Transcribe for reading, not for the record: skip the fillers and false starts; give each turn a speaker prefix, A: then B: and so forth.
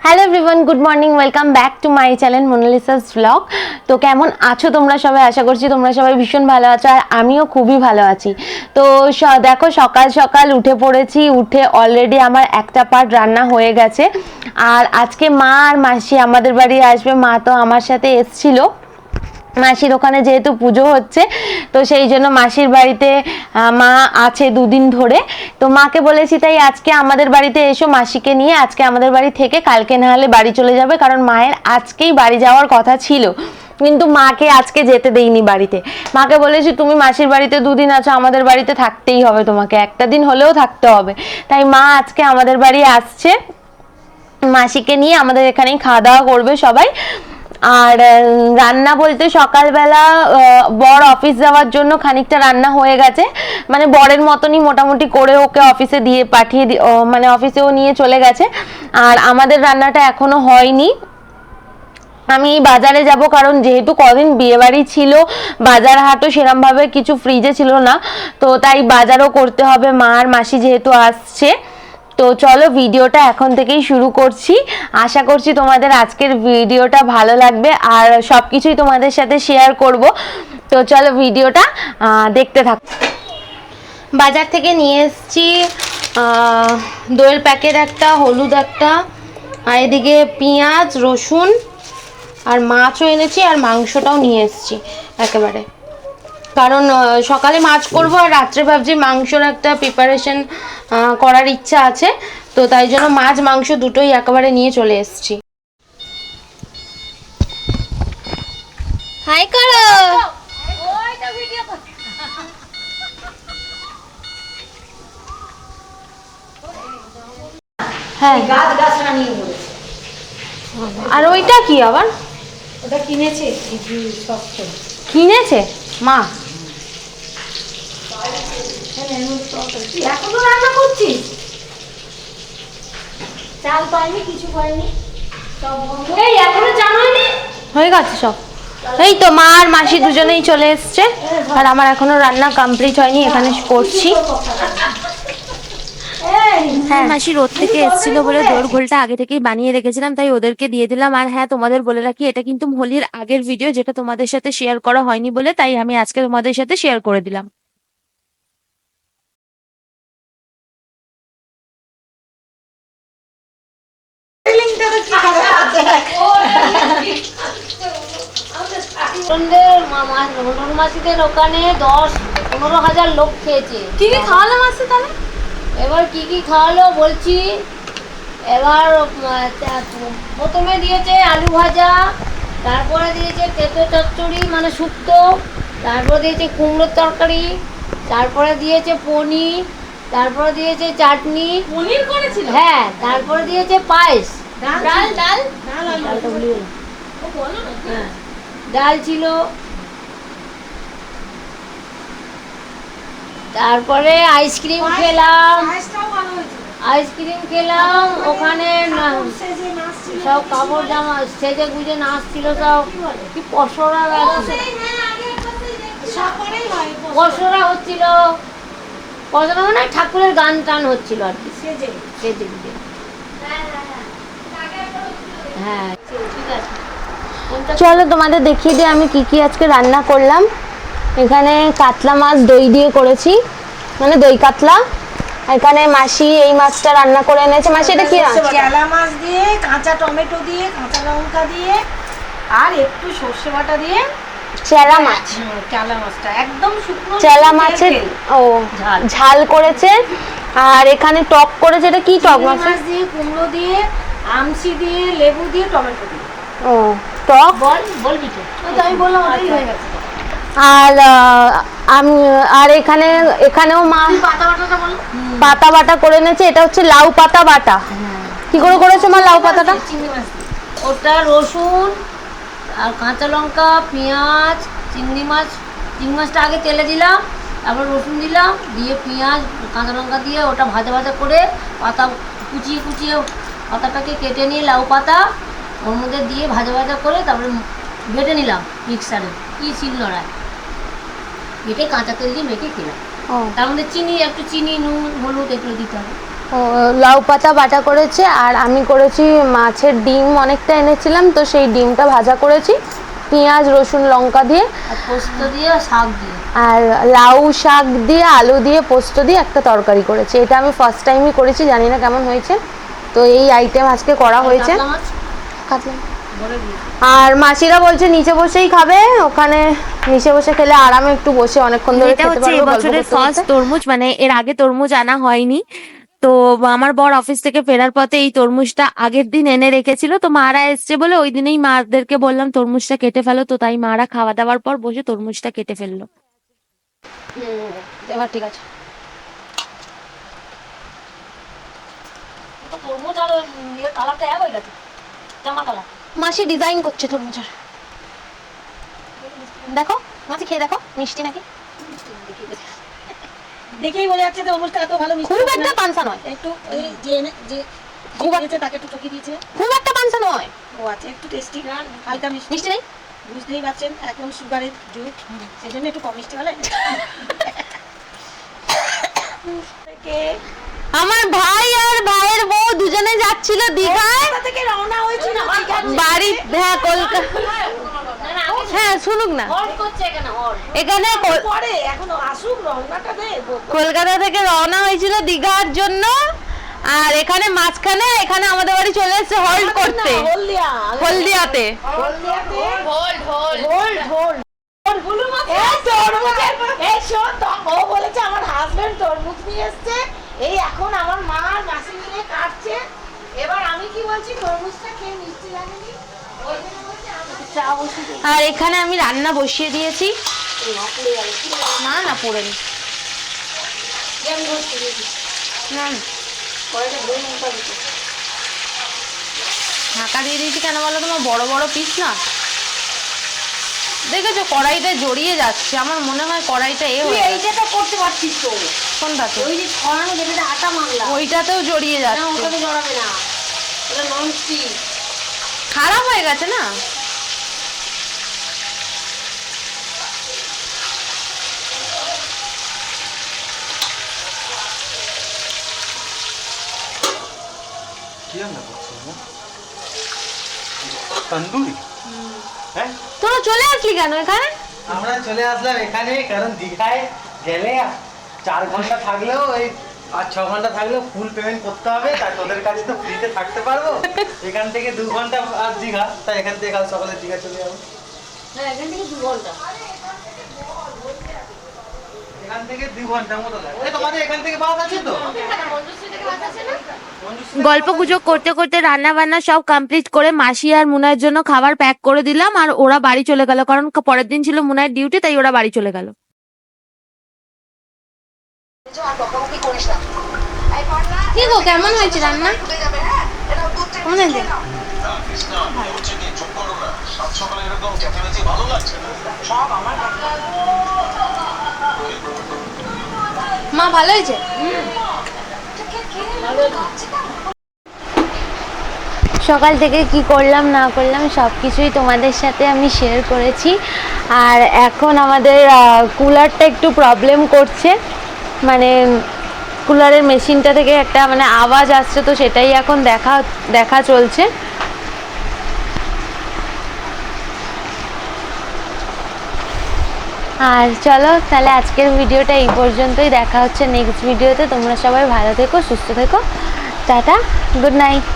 A: Hello everyone, good morning, welcome back to my channel Monalisa's blog. তো কেমন আছো তোমরা সবাই? আশা করছি তোমরা সবাই ভীষণ ভালো আছো, আর আমিও খুবই ভালো আছি। তো দেখো, সকাল সকাল উঠে পড়েছি, উঠে অলরেডি আমার একটা পার্ট রান্না হয়ে গেছে। আর আজকে মা আর মাসি আমাদের বাড়ি আসবে। মা তো আমার সাথে এসছিল, মাসির ওখানে যেহেতু পুজো হচ্ছে, তো সেই জন্য মাসির বাড়িতে মা আছে দুদিন ধরে। তো মাকে বলেছি তাই আজকে আমাদের বাড়িতে এসো, মাসিকে নিয়ে আজকে আমাদের বাড়ি থেকে কালকে না হলে বাড়ি চলে যাবে, কারণ মায়ের আজকেই বাড়ি যাওয়ার কথা ছিল, কিন্তু মাকে আজকে যেতে দেইনি বাড়িতে। মাকে বলেছি তুমি মাসির বাড়িতে দুদিন আছো, আমাদের বাড়িতে থাকতেই হবে, তোমাকে একটা দিন হলেও থাকতে হবে। তাই মা আজকে আমাদের বাড়ি আসছে, মাসিকে নিয়ে আমাদের এখানেই খাওয়া দাওয়া করবে সবাই। আর রান্না বলতে সকালবেলা বর অফিস যাওয়ার জন্য খানিকটা রান্না হয়ে গেছে, মানে বরের মতনই মোটামুটি করে ওকে অফিসে দিয়ে পাঠিয়ে মানে অফিসেও নিয়ে চলে গেছে। আর আমাদের রান্নাটা এখনো হয়নি। আমি বাজারে যাব, কারণ যেহেতু কদিন বিয়েবাড়ি ছিল, বাজার হাটও সেরমভাবে কিছু ফ্রিজে ছিল না, তো তাই বাজারও করতে হবে, মা আর মাসি যেহেতু আসছে। তো চলো ভিডিওটা এখন থেকেই শুরু করছি। আশা করছি তোমাদের আজকের ভিডিওটা ভালো লাগবে, আর সব কিছুই তোমাদের সাথে শেয়ার করব। তো চলো ভিডিওটা দেখতে থাকো। বাজার থেকে নিয়ে এসেছি দইয়ের প্যাকেট একটা, হলুদ একটা, আর এদিকে পেঁয়াজ, রসুন, আর মাছও এনেছি, আর মাংসটাও নিয়ে এসেছি একেবারে, কারণ সকালে মাছ করব আর রাত্রে ভাবছি মাংসর একটা প্রিপারেশন করার ইচ্ছা আছে, তো তাই জন্য মাছ মাংস দুটোই একেবারে নিয়ে চলে এসেছি। হাই করো। হ্যাঁ, আর ওইটা কি আবার?
B: ওটা কিনেছে
A: কিনেছে মা?
B: এখনো রান্না করছিস? চাল পাইনি, কিছু পাইনি, এই এখনো জানাইনি।
A: হয়ে গেছে সব। এই তো মা আর মাসি দুজনেই চলে এসছে, আর আমার এখনো রান্না কমপ্লিট হয়নি, এখানে করছি। হ্যাঁ, মাসি রোদ থেকে এসেছিল বলে দোর ঘোলটা আগে থেকেই বানিয়ে রেখেছিলাম, তাই ওদেরকে দিয়ে দিলাম। আর হ্যাঁ, তোমাদের বলে রাখি, এটা কিন্তু হোলির আগের ভিডিও, যেটা তোমাদের সাথে শেয়ার করা হয়নি বলে তাই আমি আজকে তোমাদের সাথে শেয়ার করে দিলাম।
B: মাসিদের ওখানে 10-15 হাজার লোক খেয়েছে।
A: কি কি খাওয়ালো মাসি তাহলে?
B: এবার কি কি খাওয়ালো বলছি। এবার প্রথমে দিয়েছে আলু ভাজা, তারপরে দিয়েছে তেঁতো চচ্চড়ি মানে শুক্তো, তারপরে দিয়েছে কুমড়োর তরকারি, তারপরে দিয়েছে পনির, তারপরে দিয়েছে চাটনি।
A: পনির করেছিল?
B: হ্যাঁ, তারপরে দিয়েছে পায়েস।
A: ডাল ডাল
B: ডালটা ভুলে গেলাম। হ্যাঁ, ডাল ছিল। তারপরে আইসক্রিম খেলাম, ওখানে সব কাপড় জামা সেজে গুজে নাচছিল, সব কি পশরা হচ্ছিল, পশরা মানে ঠাকুরের গান টান হচ্ছিল আর কি, সেজে গুজে। হ্যাঁ ঠিক আছে,
A: চলো তোমাদের দেখিয়ে দিই আমি কি কি আজকে রান্না করলাম। এখানে কাতলা মাছ দই দিয়ে করেছি, মানে দই কাতলা। এখানে মাসি এই মাছটা রান্না করে এনেছে। মাসি এটা কি?
C: চেলা মাছ দিয়ে, কাঁচা টমেটো দিয়ে, কাঁচা লঙ্কা দিয়ে, আর একটু সর্ষে বাটা দিয়ে
A: চেলা মাছ।
C: চেলা মাছটা একদম শুকনো,
A: চেলা মাছের ঝাল করেছে। আর এখানে টক করেছে। এটা কি টক মাছ
C: দিয়ে? কুমড়ো দিয়ে, আমসি দিয়ে, লেবু দিয়ে, টমেটো দিয়ে।
A: ও টক।
B: বলবি তো?
C: আমি বললাম ওটাই হয়ে গেছে।
A: আর আর এখানেও মা পাতা বাটা করে এনেছে। এটা হচ্ছে লাউ পাতা বাটা। কি করে করেছে মা লাউ পাতাটা?
B: ওটা রসুন আর কাঁচা লঙ্কা, পেঁয়াজ, চিংড়ি মাছটা আগে তেলে দিলাম, তারপর রসুন দিলাম, দিয়ে পেঁয়াজ কাঁচা লঙ্কা দিয়ে ওটা ভাজা ভাজা করে পাতা কুচিয়ে পাতাটাকে কেটে নিয়ে লাউ পাতা ওর মধ্যে দিয়ে ভাজা ভাজা করে তারপরে বেটে নিলাম মিক্সারে, শিলনোড়ায় বেটে কাঁচা তেল দিয়ে মেখে খেলাম। তার মধ্যে একটু চিনি, নুন, হলুদ এগুলো দিতে হবে।
A: লাউ পাতা বাটা করেছে, আর আমি করেছি মাছের ডিম অনেকটা এনেছিলাম, তো সেই ডিমটা ভাজা করেছি পেঁয়াজ রসুন লঙ্কা দিয়ে,
B: আর পোস্ত দিয়ে শাক দিয়ে।
A: আর লাউ শাক দিয়ে আলু দিয়ে পোস্ত দিয়ে একটা তরকারি করেছি। এটা আমি ফার্স্ট টাইমই করেছি, জানি না কেমন হয়েছে। তো এই আইটেম আজকে করা হয়েছে।
B: কাতলা মাছ
A: কাতলা।
B: ভরে দিয়েছি।
A: আর মাসিরা বলছে নিচে বসেই খাবে, ওখানে নিচে বসে খেলে আরামে একটু বসে অনেকক্ষণ ধরে
D: এটা
A: খেতে
D: হচ্ছে
A: পারবো গল্প
D: এবছরের
A: করতে
D: ফার্স্ট
A: করতে।
D: তরমুজ, মানে এর আগে তরমুজ আনা হয়নি। তো আমার বর অফিস থেকে ফেরার পথে এই তরমুজটা আগের দিন এনে রেখেছিল, তো মারা এসছে বলে ওই দিনেই মাদেরকে বললাম তরমুজটা কেটে ফেলো, তো তাই মারা খাওয়া দাওয়ার পর বসে তরমুজটা কেটে ফেললো।
A: এবার ঠিক আছে।
B: তো তরমুজ আর কালারটা এক হয়ে গেছে, জামা কালার।
A: মাসি ডিজাইন করছে তরমুজের, দেখো মাসি খেয়ে দেখো মিষ্টি নাকি।
C: দেখেই বোঝা যাচ্ছে যে তরমুজটা এত ভালো মিষ্টি
A: খুব
C: হচ্ছে
A: একটা
C: না।
A: পানসা নয়,
C: একটু ওই যে
A: খুব
C: দিয়েছে তাকে একটু চকি দিয়েছে।
A: খুব একটা পানসা নয়।
C: ও আচ্ছা, একটু টেস্টি হালকা মিষ্টি।
A: মিষ্টি নেই?
C: বুঝতেই পারছেন একদম সুগারের যুগ, সেই জন্য একটু কম মিষ্টি হলে।
A: আমার ভাই আর ভাইয়ের বউ দুজনে যাচ্ছিল দীঘায়।
C: কোথা থেকে রওনা হয়েছিল?
A: বাড়ি, হ্যাঁ কলকাতা। হ্যাঁ শুনুক না,
B: হল্ট করছে এখানে, হল্ট।
A: এখানে
C: পরে এখনো আসুক, রওনাটা দে।
A: কলকাতা থেকে রওনা হয়েছিল দীঘার জন্য, আর এখানে মাঝখানে এখানে আমাদের বাড়ি চলে এসেছে হল্ড করতে হলদিয়াতে।
C: ও বলেছে আমার হাজবেন্ড তরমুজ নিয়ে এসছে, এই এখন আমার মা আর মাসি মিলে কাটছে। এবার আমি কি বলছি, তরমুজটা খেয়ে মিষ্টি লাগেনি, ওই জন্য বলছি আমার চা বসিয়ে দিই।
A: আর এখানে আমি রান্না বসিয়ে দিয়েছি। না না পড়েনি, না না ঢাকা দিয়ে দিয়েছি কেন বলো, তোমার বড় বড় পিস না, দেখেছো কড়াইটা জড়িয়ে যাচ্ছে, আমার মনে হয় কড়াইটা
B: তুই এইটা তো করতে পারছিস তো,
A: কোনটাতে,
B: ওই যে ছড়ানো যেটা আটা মাখলা,
A: ওইটাতেও জড়িয়ে
B: না
A: যাচ্ছে,
B: ওটাতে জড়াবে না, ওটা নন স্টিক।
A: খারাপ হয়ে গেছে না।
E: কি রান্না করছো মা? তন্দুরি? হ্যাঁ,
A: তোরা চলে আসলি কেন এখানে?
E: আমরা চলে আসলাম এখানে কারণ দীঘায় গেলে 4 ঘন্টা থাকলেও ওই 5-6 ঘন্টা থাকলেও ফুল পেমেন্ট করতে হবে, তাই তোদের কাছে তো ফ্রিতে থাকতে পারবো। এখান থেকে 2 ঘন্টা আর দীঘা, তাই এখান থেকে কাল সকালে দীঘা চলে যাবো।
B: হ্যাঁ, এখান থেকে 2 ঘন্টা।
E: এখান থেকে 2 ঘন্টার মতো লাগে। তোমাদের এখান থেকে বাস আছে তো?
D: গল্প গুজব করতে করতে রান্না বান্না সব কমপ্লিট করে মাসি আর মুনার জন্য খাবার প্যাক করে দিলাম, আর ওরা বাড়ি চলে গেল, কারণ পরের দিন ছিল মুনার ডিউটি, তাই ওরা বাড়ি চলে গেল।
A: কি গো কেমন হয়েছে রান্না? কেমন হয়েছে? মা ভালো হয়েছে? সকাল থেকে কি করলাম না করলাম সব কিছুই তোমাদের সাথে আমি শেয়ার করেছি। আর এখন আমাদের কুলারটা একটু প্রবলেম করছে, মানে কুলারের মেশিনটা থেকে একটা মানে আওয়াজ আসছে, তো সেটাই এখন দেখা চলছে। আর চলো তাহলে আজকের ভিডিওটা এই পর্যন্তই, দেখা হচ্ছে নেক্সট ভিডিওতে। তোমরা সবাই ভালো থেকো, সুস্থ থেকো, টাটা, গুড নাইট।